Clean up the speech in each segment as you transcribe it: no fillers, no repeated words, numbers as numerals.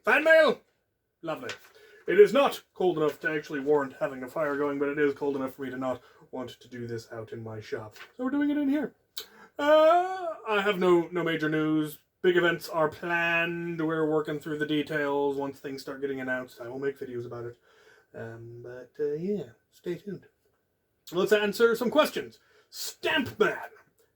Fanmail! Lovely. It is not cold enough to actually warrant having a fire going, but it is cold enough for me to not want to do this out in my shop. So we're doing it in here. I have no major news. Big events are planned. We're working through the details. Once things start getting announced, I will make videos about it. Yeah, stay tuned. Let's answer some questions. Stampman,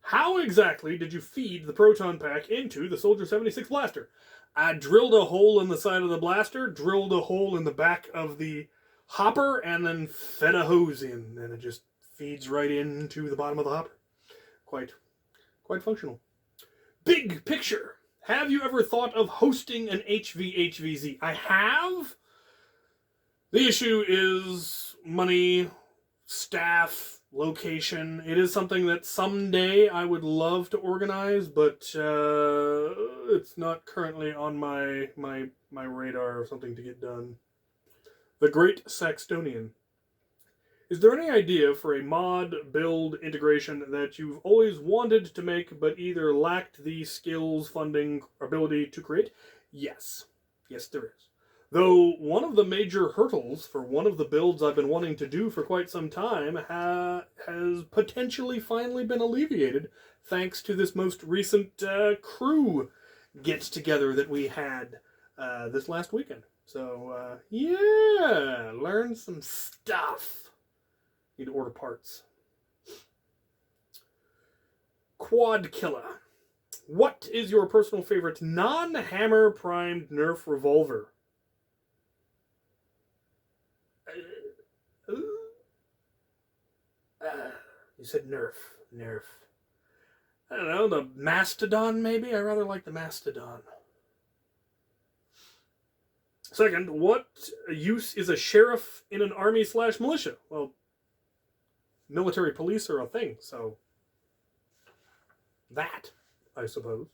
how exactly did you feed the proton pack into the Soldier 76 blaster? I drilled a hole in the side of the blaster, drilled a hole in the back of the hopper, and then fed a hose in, and it just feeds right into the bottom of the hopper. Quite functional. Big picture. Have you ever thought of hosting an HVHVZ? I have. The issue is money, staff, location. It is something that someday I would love to organize, but it's not currently on my radar or something to get done. The Great Saxtonian. Is there any idea for a mod build integration that you've always wanted to make but either lacked the skills, funding, ability to create? Yes. Yes, there is. Though one of the major hurdles for one of the builds I've been wanting to do for quite some time has potentially finally been alleviated thanks to this most recent crew get-together that we had this last weekend. So, yeah, learn some stuff. Need to order parts. Quad Killer. What is your personal favorite non-hammer primed Nerf revolver? You said Nerf. Nerf. I don't know, the Mastodon maybe? I rather like the Mastodon. Second, what use is a sheriff in an army/militia? Well, military police are a thing, so that, I suppose.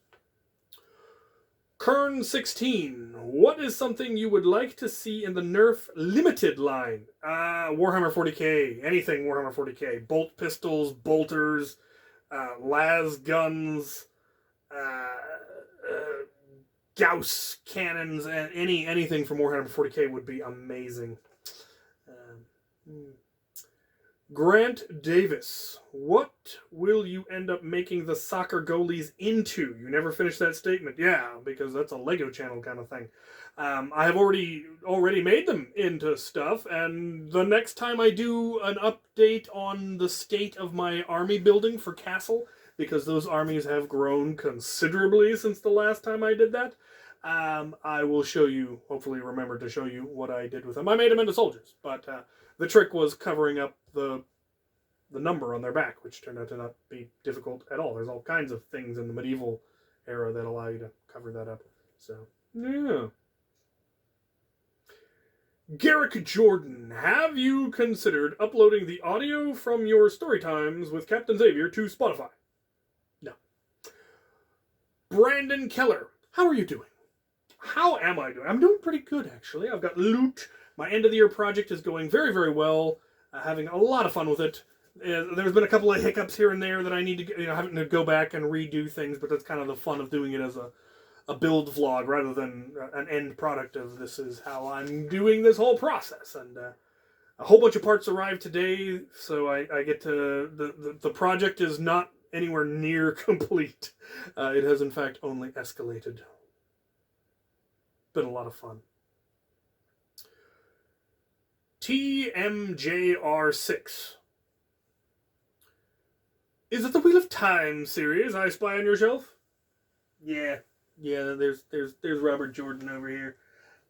Kern16, what is something you would like to see in the Nerf Limited line? Warhammer 40k, anything Warhammer 40k. Bolt pistols, bolters, las guns, Gauss cannons, and anything from Warhammer 40k would be amazing. Grant Davis, what will you end up making the soccer goalies into? You never finished that statement. Yeah, because that's a Lego Channel kind of thing. I have already made them into stuff, and the next time I do an update on the state of my army building for Castle, because those armies have grown considerably since the last time I did that, I will show you, hopefully remember to show you what I did with them. I made them into soldiers, but the trick was covering up the number on their back, which turned out to not be difficult at all. There's all kinds of things in the medieval era that allow you to cover that up. So, yeah. Garrick Jordan, have you considered uploading the audio from your story times with Captain Xavier to Spotify? No. Brandon Keller, how are you doing? How am I doing? I'm doing pretty good, actually. I've got loot. My end of the year project is going very, very well. Having a lot of fun with it. There's been a couple of hiccups here and there that I need to, having to go back and redo things, but that's kind of the fun of doing it as a build vlog rather than an end product of this is how I'm doing this whole process. And a whole bunch of parts arrived today, so I get to, the project is not anywhere near complete. It has in fact only escalated. Been a lot of fun. TMJR6. Is it the Wheel of Time series I spy on your shelf? Yeah, there's Robert Jordan over here.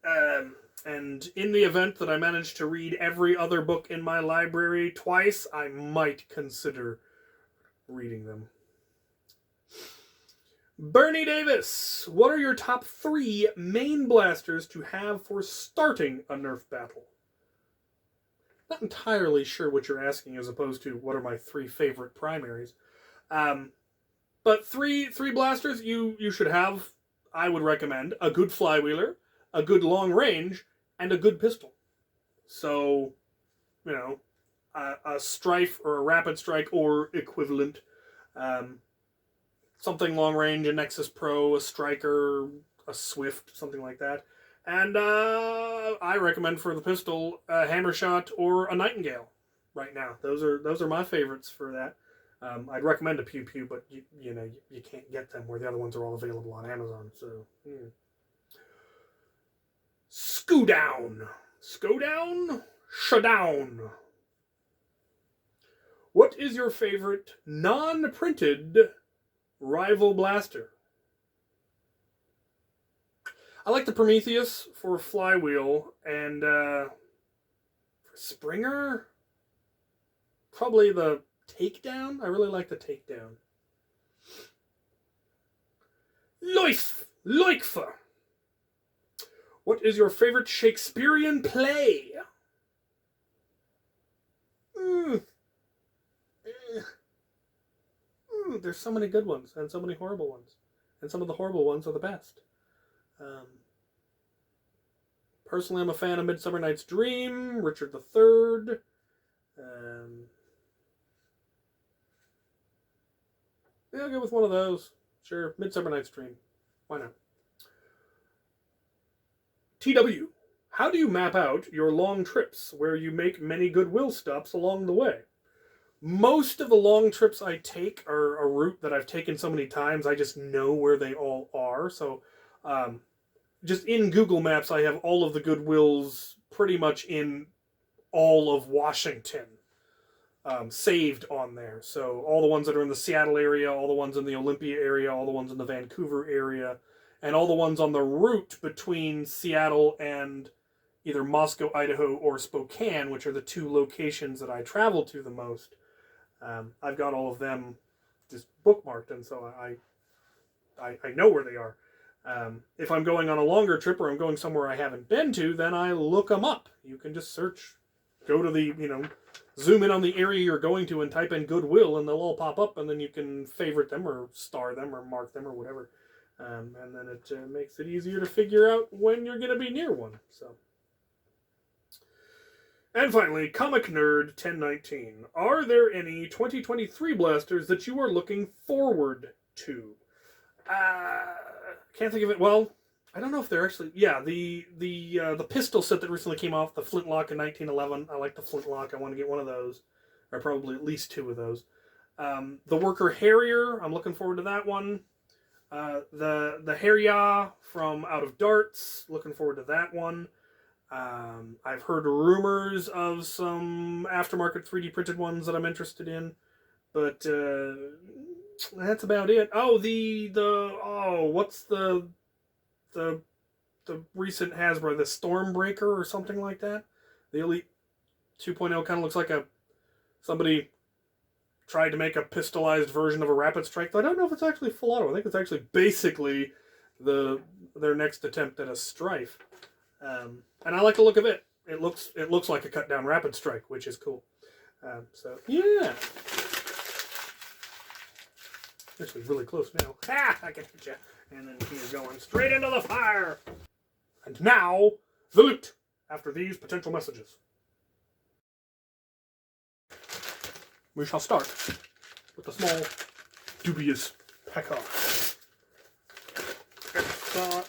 And in the event that I manage to read every other book in my library twice, I might consider reading them. Bernie Davis, what are your top 3 main blasters to have for starting a Nerf battle? Not entirely sure what you're asking as opposed to what are my 3 favorite primaries. But three blasters you should have, I would recommend, a good flywheeler, a good long range, and a good pistol. So, a Strife or a Rapid Strike or equivalent. Something long range, a Nexus Pro, a Striker, a Swift, something like that. And I recommend for the pistol a Hammershot or a Nightingale right now. Those are my favorites for that. I'd recommend a Pew Pew, but you know you can't get them where the other ones are all available on Amazon. So, Scoodown, Showdown. What is your favorite non-printed rival blaster? I like the Prometheus for flywheel, and for Springer, probably the Takedown. I really like the Takedown. Loife. What is your favorite Shakespearean play? There's so many good ones and so many horrible ones. And some of the horrible ones are the best. Personally, I'm a fan of Midsummer Night's Dream, Richard III. Yeah, I'll go with one of those. Sure, Midsummer Night's Dream. Why not? TW, how do you map out your long trips where you make many goodwill stops along the way? Most of the long trips I take are a route that I've taken so many times, I just know where they all are. So, just in Google Maps, I have all of the Goodwills pretty much in all of Washington saved on there. So all the ones that are in the Seattle area, all the ones in the Olympia area, all the ones in the Vancouver area, and all the ones on the route between Seattle and either Moscow, Idaho, or Spokane, which are the two locations that I travel to the most. I've got all of them just bookmarked, and so I know where they are. If I'm going on a longer trip or I'm going somewhere I haven't been to, then I look them up. You can just search, go to the, zoom in on the area you're going to and type in Goodwill, and they'll all pop up, and then you can favorite them or star them or mark them or whatever. And then it makes it easier to figure out when you're going to be near one. So. And finally, Comic Nerd 1019. Are there any 2023 blasters that you are looking forward to? Can't think of it. Well, I don't know if they're actually... Yeah, the pistol set that recently came off, the Flintlock in 1911. I like the Flintlock. I want to get one of those. Or probably at least two of those. The Worker Harrier. I'm looking forward to that one. The Harrier from Out of Darts. Looking forward to that one. I've heard rumors of some aftermarket 3D printed ones that I'm interested in. But... that's about it. Oh, what's the recent Hasbro, the Stormbreaker or something like that? The Elite 2.0 kind of looks like somebody tried to make a pistolized version of a Rapid Strike. I don't know if it's actually full auto. I think it's actually basically their next attempt at a Strife. And I like the look of it. It looks like a cut down Rapid Strike, which is cool. So yeah. Actually, really close now. Ha! I can hit you. And then he's going straight into the fire. And now, the loot, after these potential messages. We shall start with the small, dubious P.E.K.K.A.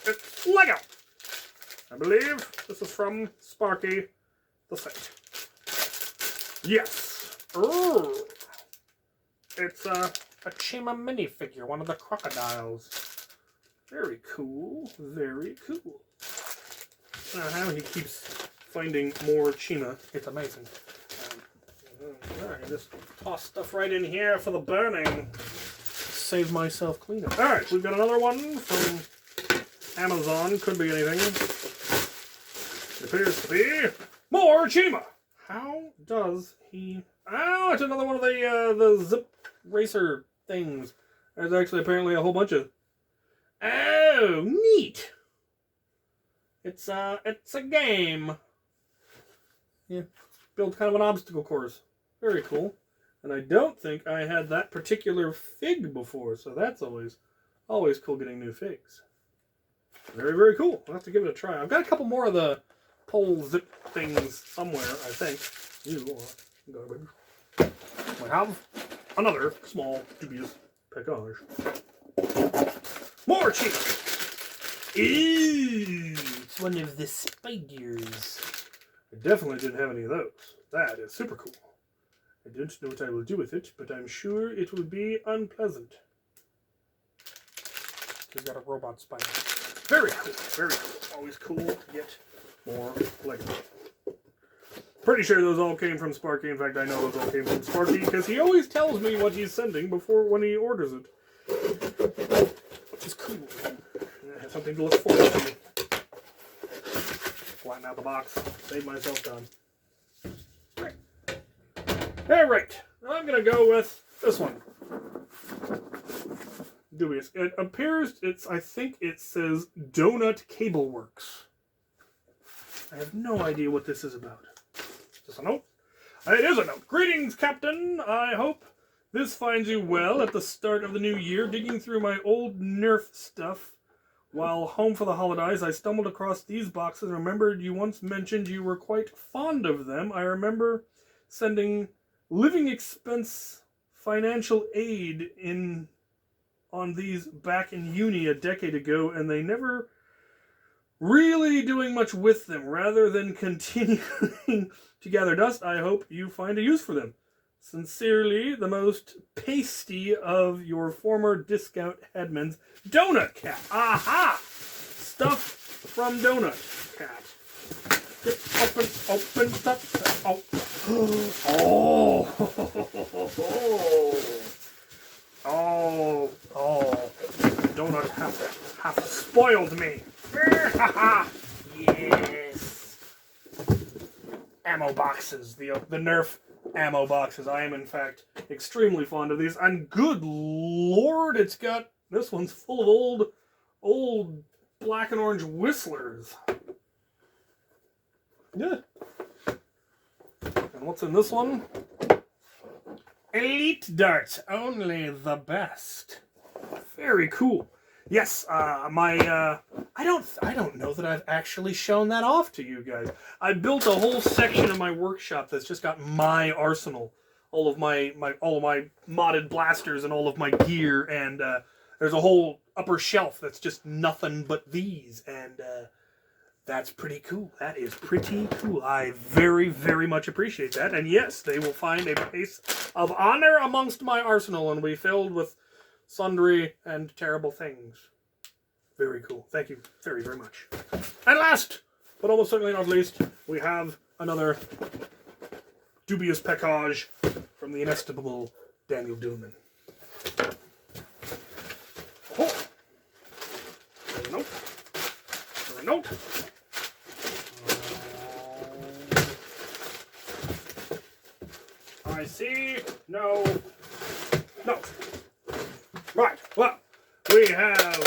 It's Lego. I believe this is from Sparky the Saint. Yes. It's a Chima minifigure, one of the crocodiles. Very cool, very cool. How he keeps finding more Chima, it's amazing. Alright, just toss stuff right in here for the burning. Save myself cleanup. Alright, we've got another one from Amazon, could be anything. It appears to be more Chima. How does he... Oh, it's another one of the zip racer things. There's actually apparently a whole bunch of... Oh, neat! It's a game. Yeah, build kind of an obstacle course. Very cool. And I don't think I had that particular fig before, so that's always cool getting new figs. Very, very cool. I'll have to give it a try. I've got a couple more of the pole zip things somewhere, I think. You are garbage. I have another small, dubious package. More cheese! Eee! It's one of the spiders. I definitely didn't have any of those. That is super cool. I don't know what I will do with it, but I'm sure it will be unpleasant. He's got a robot spider. Very cool, very cool. Always cool to get more Lego. Pretty sure those all came from Sparky. In fact, I know those all came from Sparky because he always tells me what he's sending when he orders it. Which is cool. I have something to look forward to. Flatten out the box. Save myself time. Alright. I'm going to go with this one. Dubious. It appears, I think it says Donut Cable Works. I have no idea what this is about. Is this a note? It is a note. Greetings, Captain. I hope this finds you well at the start of the new year. Digging through my old Nerf stuff while home for the holidays, I stumbled across these boxes and remembered you once mentioned you were quite fond of them. I remember sending living expense financial aid on these back in uni a decade ago, and they never really doing much with them. Rather than continuing to gather dust, I hope you find a use for them. Sincerely, the most pasty of your former discount headmans, Donut Cat. Aha! Stuff from Donut Cat. Open up. Oh. Donut half spoiled me. Yes. Ammo boxes. The Nerf ammo boxes. I am, in fact, extremely fond of these. And good lord, this one's full of old black and orange whistlers. Yeah. And what's in this one? Elite darts. Only the best. Very cool. Yes, I don't know that I've actually shown that off to you guys. I built a whole section of my workshop that's just got my arsenal, all of my modded blasters and all of my gear, and there's a whole upper shelf that's just nothing but these, and that's pretty cool. That is pretty cool. I very, very much appreciate that. And yes, they will find a place of honor amongst my arsenal and will be filled with sundry and terrible things. Very cool. Thank you very, very much. And last, but almost certainly not least, we have another dubious package from the inestimable Daniel Dillman. Oh. There's a note. There's a note. I see no note. Right, well, we have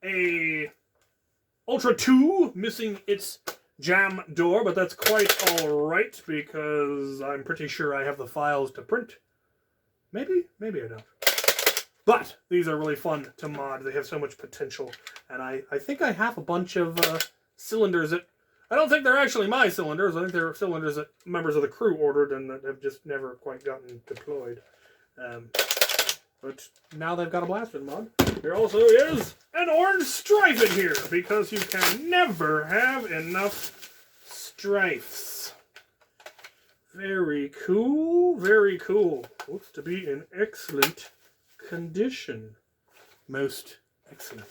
a Ultra 2 missing its jam door, but that's quite alright because I'm pretty sure I have the files to print. Maybe I don't. But these are really fun to mod. They have so much potential, and I think I have a bunch of cylinders that I don't think they're actually my cylinders. I think they're cylinders that members of the crew ordered and that have just never quite gotten deployed. But now they've got a blaster mod. There also is an orange strife in here because you can never have enough strifes. Very cool, very cool. Looks to be in excellent condition. Most excellent.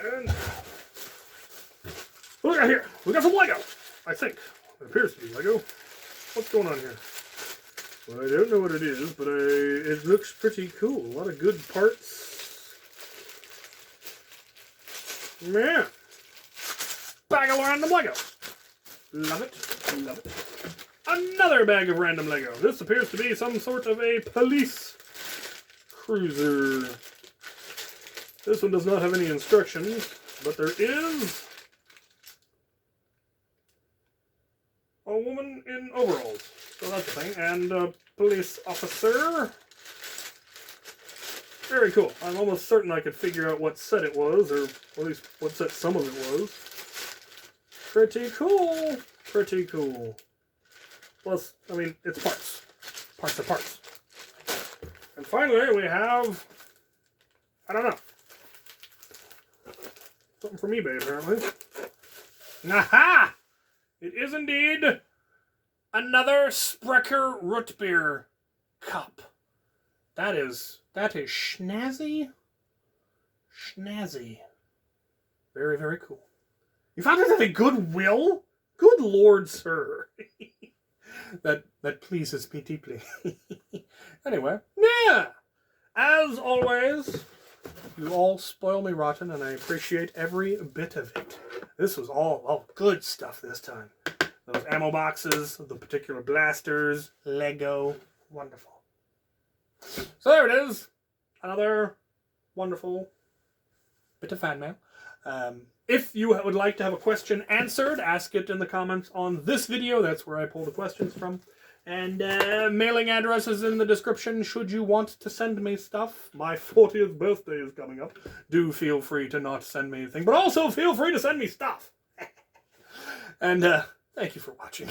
And what do we got here? We got some Lego, I think. It appears to be Lego. What's going on here? Well, I don't know what it is, but it looks pretty cool. A lot of good parts. Man. Bag of random Lego. Love it. Love it. Another bag of random Lego. This appears to be some sort of a police cruiser. This one does not have any instructions, but there is a woman in overalls. So that's the thing. And a police officer. Very cool. I'm almost certain I could figure out what set it was, or at least what set some of it was. Pretty cool. Pretty cool. Plus, I mean, it's parts. Parts are parts. And finally, we have, I don't know. Something from eBay, apparently. Aha! It is indeed another Sprecher root beer cup. That is schnazzy. Schnazzy. Very, very cool. You found it at a Goodwill? Good Lord, sir. that pleases me deeply. Anyway, yeah. As always, you all spoil me rotten, and I appreciate every bit of it. This was all good stuff this time. Those ammo boxes, the particular blasters, Lego. Wonderful. So there it is. Another wonderful bit of fan mail. If you would like to have a question answered, ask it in the comments on this video. That's where I pull the questions from. And mailing address is in the description should you want to send me stuff. My 40th birthday is coming up. Do feel free to not send me anything, but also feel free to send me stuff. And thank you for watching.